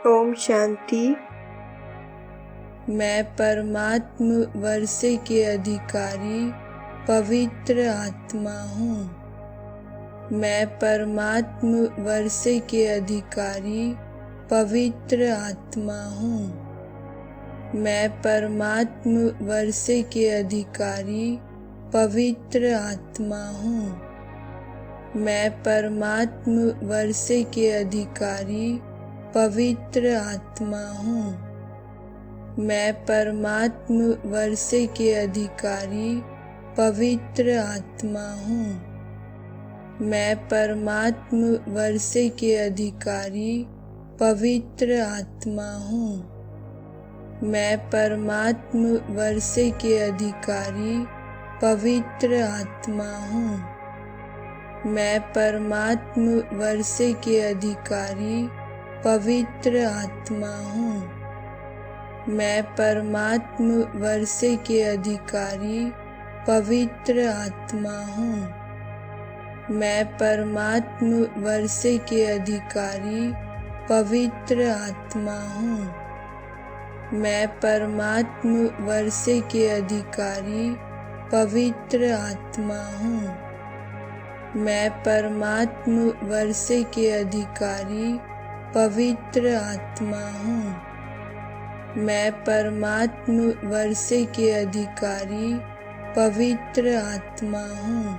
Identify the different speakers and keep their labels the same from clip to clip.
Speaker 1: ओम शांति।
Speaker 2: मैं परमात्म वर्षे के अधिकारी पवित्र आत्मा हूँ। मैं परमात्म वर्षे के अधिकारी पवित्र आत्मा हूँ। मैं परमात्म वर्षे के अधिकारी पवित्र आत्मा हूँ। मैं परमात्म वर्षे के अधिकारी पवित्र आत्मा हूँ। मैं परमात्म वर्षे के अधिकारी पवित्र आत्मा हूँ। मैं परमात्म वर्षे के अधिकारी पवित्र आत्मा हूँ। मैं परमात्म वर्षे के अधिकारी पवित्र आत्मा हूँ। मैं परमात्म वर्षे के अधिकारी पवित्र आत्मा हूँ। मैं परमात्म वर्षे के अधिकारी पवित्र आत्मा हूँ। मैं परमात्म वर्षे के अधिकारी पवित्र आत्मा हूँ। मैं परमात्म वर्षे के अधिकारी पवित्र आत्मा हूँ। मैं परमात्म वर्षे के अधिकारी पवित्र आत्मा हूँ। मैं परमात्म वर्षे के अधिकारी पवित्र आत्मा हूँ।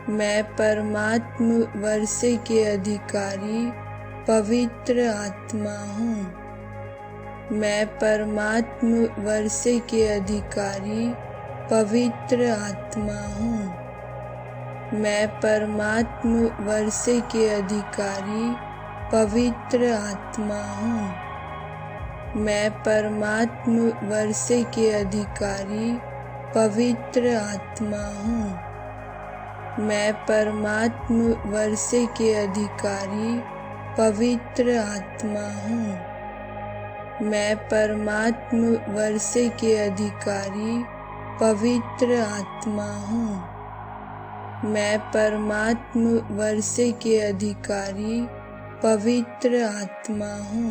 Speaker 2: मैं परमात्म वर्षे के अधिकारी पवित्र आत्मा हूँ। मैं परमात्म वर्षे के अधिकारी पवित्र आत्मा हूँ। मैं परमात्म वर्षे के अधिकारी पवित्र आत्मा हूँ। मैं परमात्म वर्षे के अधिकारी पवित्र आत्मा हूँ। मैं परमात्म वर्षे के अधिकारी पवित्र आत्मा हूँ। मैं परमात्म वर्षे के अधिकारी पवित्र आत्मा हूँ। मैं परमात्म वर्षे के अधिकारी पवित्र आत्मा हूँ।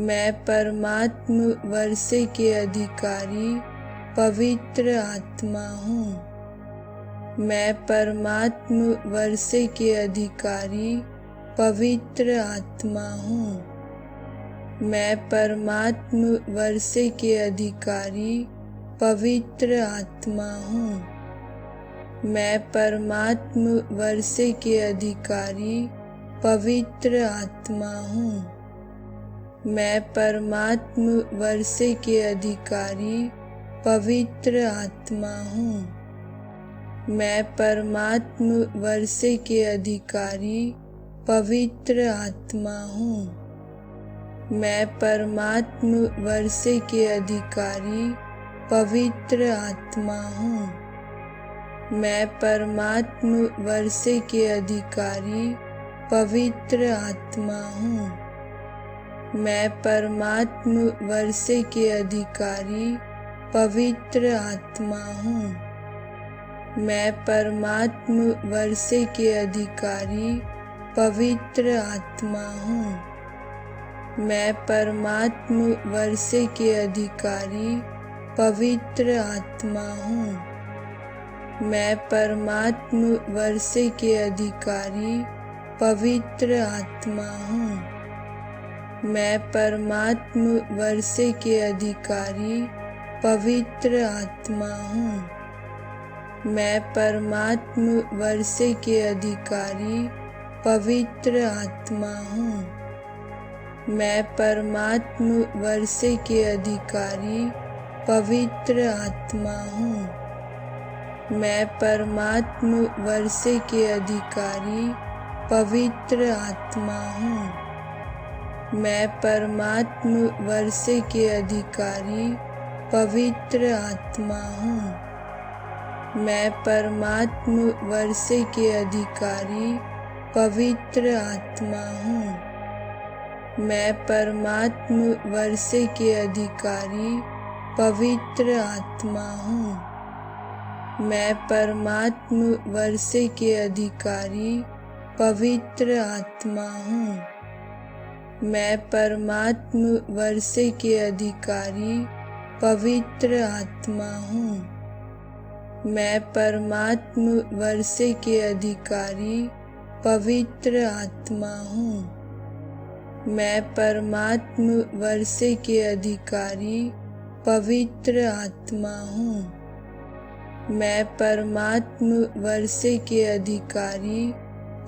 Speaker 2: मैं परमात्म वर्षे के अधिकारी पवित्र आत्मा हूँ। मैं परमात्म वर्षे के अधिकारी पवित्र आत्मा हूँ। मैं परमात्म वर्षे के अधिकारी पवित्र आत्मा हूँ। मैं परमात्म वर्षे के अधिकारी पवित्र आत्मा हूँ। मैं परमात्म वर्षे के अधिकारी पवित्र आत्मा हूँ। मैं परमात्म वर्षे के अधिकारी पवित्र आत्मा हूँ। मैं परमात्म वर्षे के अधिकारी पवित्र आत्मा हूँ। मैं परमात्म वर्षे के अधिकारी पवित्र आत्मा हूँ। मैं परमात्म वर्षे के अधिकारी पवित्र आत्मा हूँ। मैं परमात्म वर्षे के अधिकारी पवित्र आत्मा हूँ। मैं परमात्म वर्षे के अधिकारी पवित्र आत्मा हूँ। मैं परमात्म वर्षे के अधिकारी पवित्र आत्मा हूँ। मैं परमात्म वर्षे के अधिकारी पवित्र आत्मा हूँ। मैं परमात्म वर्षे के अधिकारी पवित्र आत्मा हूँ। मैं परमात्म वर्षे के अधिकारी पवित्र आत्मा हूँ। मैं परमात्म वर्षे के अधिकारी पवित्र आत्मा हूँ। मैं परमात्म वर्षे के अधिकारी पवित्र आत्मा हूँ। मैं परमात्म वर्षे के अधिकारी पवित्र आत्मा हूँ। मैं परमात्म वर्षे के अधिकारी पवित्र आत्मा हूँ। मैं परमात्म वर्षे के अधिकारी पवित्र आत्मा हूँ। मैं परमात्म वर्षे के अधिकारी पवित्र आत्मा हूँ। मैं परमात्म वर्षे के अधिकारी पवित्र आत्मा हूँ। मैं परमात्म वर्षे के अधिकारी पवित्र आत्मा हूँ। मैं परमात्म वर्षे के अधिकारी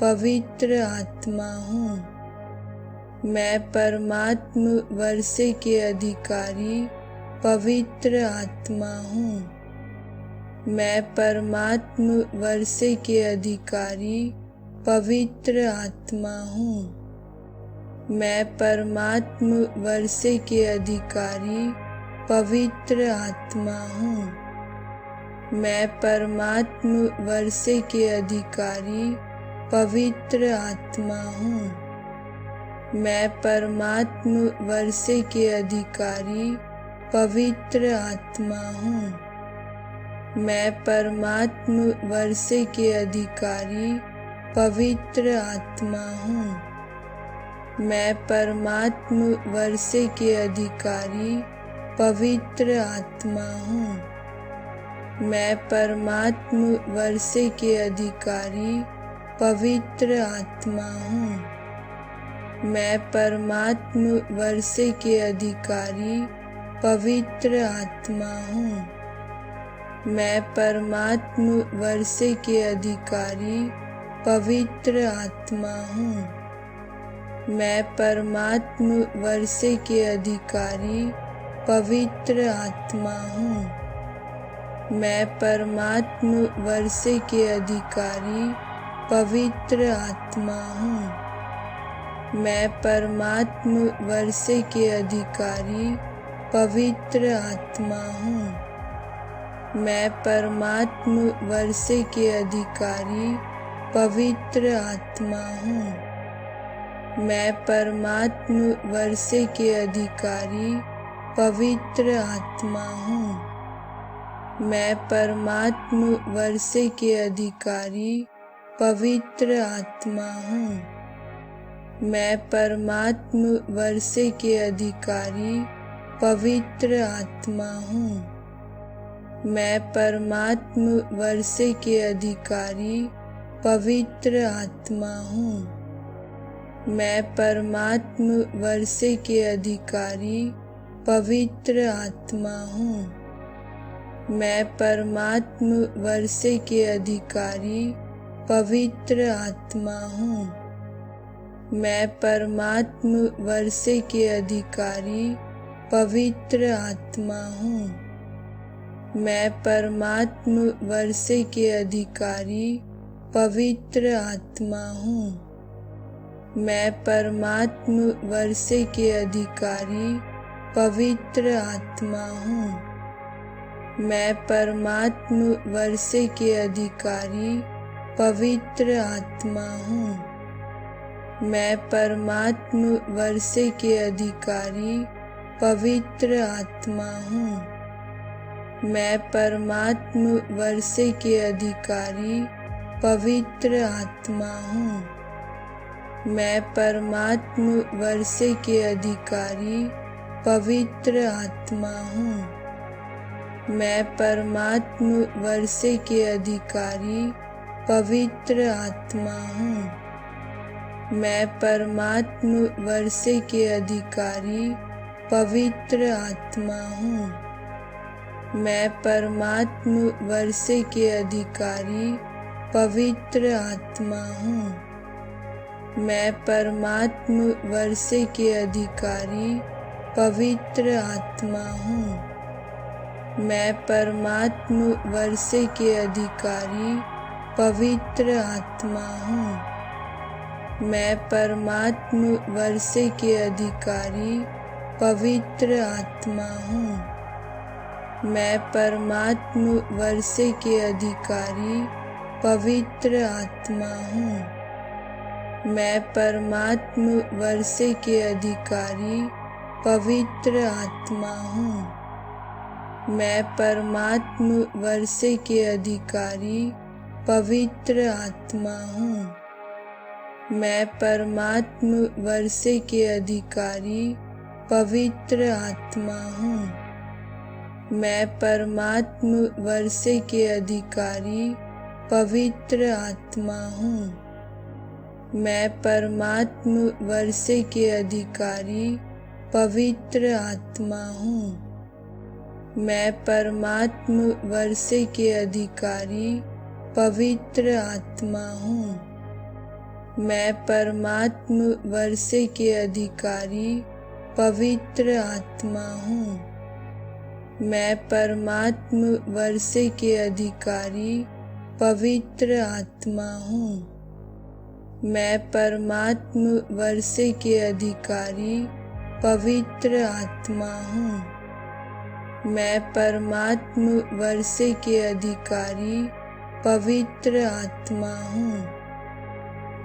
Speaker 2: पवित्र आत्मा हूँ। मैं परमात्म वर्षे के अधिकारी पवित्र आत्मा हूँ। मैं परमात्म वर्षे के अधिकारी पवित्र आत्मा हूँ। मैं परमात्म वर्षे के अधिकारी पवित्र आत्मा हूँ। मैं परमात्म वर्षे के अधिकारी पवित्र आत्मा हूँ। मैं परमात्म वर्षे के अधिकारी पवित्र आत्मा हूँ। मैं परमात्म वर्षे के अधिकारी पवित्र आत्मा हूँ। मैं परमात्म वर्षे के अधिकारी पवित्र आत्मा हूँ। मैं परमात्म वर्षे के अधिकारी पवित्र आत्मा हूँ। मैं परमात्म वर्षे के अधिकारी पवित्र आत्मा हूँ। मैं परमात्म वर्षे के अधिकारी पवित्र आत्मा हूँ। मैं परमात्म वर्षे के अधिकारी पवित्र आत्मा हूँ। मैं परमात्म वर्षे के अधिकारी पवित्र आत्मा हूँ। मैं परमात्म वर्षे के अधिकारी पवित्र आत्मा हूँ। मैं परमात्म वर्षे के अधिकारी पवित्र आत्मा हूँ। मैं परमात्म वर्षे के अधिकारी पवित्र आत्मा हूँ। मैं परमात्म वर्षे के अधिकारी पवित्र आत्मा हूँ। मैं परमात्म वर्षे के अधिकारी पवित्र आत्मा हूँ। मैं परमात्म वर्षे के अधिकारी पवित्र आत्मा हूँ। मैं परमात्म वर्षे के अधिकारी पवित्र आत्मा हूँ। मैं परमात्म वर्षे के अधिकारी पवित्र आत्मा हूँ। मैं परमात्म वर्षे के अधिकारी पवित्र आत्मा हूँ। मैं परमात्म वर्षे के अधिकारी पवित्र आत्मा हूँ। मैं परमात्म वर्षे के अधिकारी पवित्र आत्मा हूँ। मैं परमात्म वर्षे के अधिकारी पवित्र आत्मा हूँ। मैं परमात्म वर्षे के अधिकारी पवित्र आत्मा हूँ। मैं परमात्म वर्षे के अधिकारी पवित्र आत्मा हूँ। मैं परमात्म वर्षे के अधिकारी पवित्र आत्मा हूँ। मैं परमात्म वर्षे के अधिकारी पवित्र आत्मा हूँ। मैं परमात्म वर्षे के अधिकारी पवित्र आत्मा हूँ। मैं परमात्म वर्षे के अधिकारी पवित्र आत्मा हूँ। मैं परमात्म वर्षे के अधिकारी पवित्र आत्मा हूँ। मैं परमात्म वर्षे के अधिकारी पवित्र आत्मा हूँ। मैं परमात्म वर्षे के अधिकारी पवित्र आत्मा हूँ। मैं परमात्म वर्षे के अधिकारी पवित्र आत्मा हूँ। मैं परमात्म वर्षे के अधिकारी पवित्र आत्मा हूँ। मैं परमात्म वर्षे के अधिकारी पवित्र आत्मा हूँ। मैं परमात्म वर्षे के अधिकारी पवित्र आत्मा हूँ। मैं परमात्म वर्षे के अधिकारी पवित्र आत्मा हूँ। मैं परमात्म वर्षे के अधिकारी पवित्र आत्मा हूँ। मैं परमात्म वर्षे के अधिकारी पवित्र आत्मा हूँ। मैं परमात्म वर्षे के अधिकारी पवित्र आत्मा हूँ। मैं परमात्म वर्षे के अधिकारी पवित्र आत्मा हूँ। मैं परमात्म वर्षे के अधिकारी पवित्र आत्मा हूँ। मैं परमात्म वर्षे के अधिकारी पवित्र आत्मा हूँ।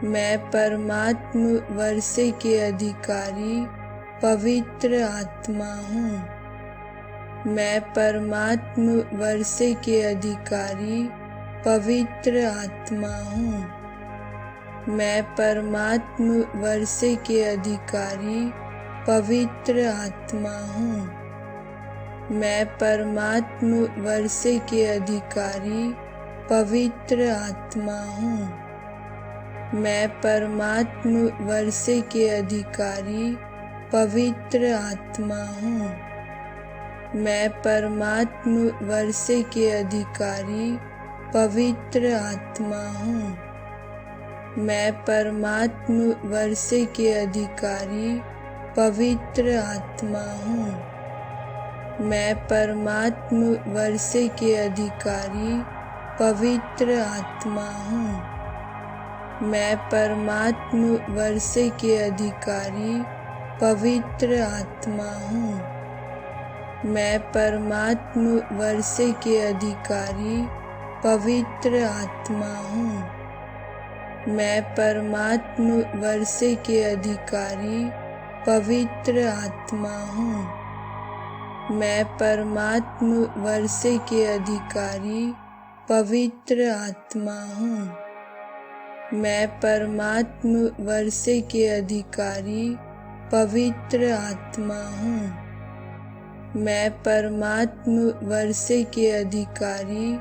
Speaker 2: मैं परमात्म वर्षे के अधिकारी पवित्र आत्मा हूँ। मैं परमात्म वर्षे के अधिकारी पवित्र आत्मा हूँ। मैं परमात्म वर्षे के अधिकारी पवित्र आत्मा हूँ। मैं परमात्म वर्षे के अधिकारी पवित्र आत्मा हूँ। मैं परमात्म वर्षे के अधिकारी पवित्र आत्मा हूँ। मैं परमात्म वर्षे के अधिकारी पवित्र आत्मा हूँ। मैं परमात्म वर्षे के अधिकारी पवित्र आत्मा हूँ। मैं परमात्म वर्षे के अधिकारी पवित्र आत्मा हूँ। मैं परमात्म वर्षे के अधिकारी पवित्र आत्मा हूँ। मैं परमात्म वर्षे के अधिकारी पवित्र आत्मा हूँ। मैं परमात्म वर्षे के अधिकारी पवित्र आत्मा हूँ। मैं परमात्म वर्षे के अधिकारी पवित्र आत्मा हूँ। मैं परमात्म वर्षे के अधिकारी पवित्र आत्मा हूँ। मैं परमात्म वर्षे के अधिकारी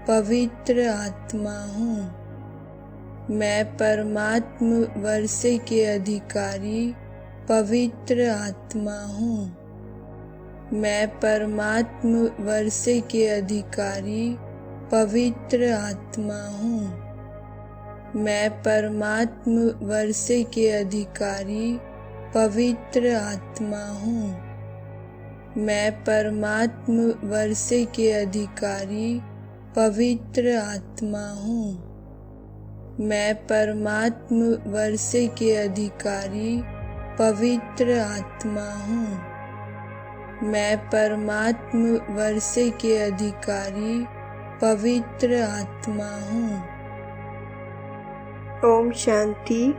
Speaker 2: पवित्र आत्मा हूँ। मैं परमात्म वर्षे के अधिकारी पवित्र आत्मा हूँ। मैं परमात्म वर्षे के अधिकारी पवित्र आत्मा हूँ। मैं परमात्म वर्षे के अधिकारी पवित्र आत्मा हूँ। मैं परमात्म वर्षे के अधिकारी पवित्र आत्मा हूँ। मैं परमात्म वर्षे के अधिकारी पवित्र आत्मा हूँ। मैं परमात्म वर्षे के अधिकारी पवित्र आत्मा हूँ।
Speaker 1: ओम शांति।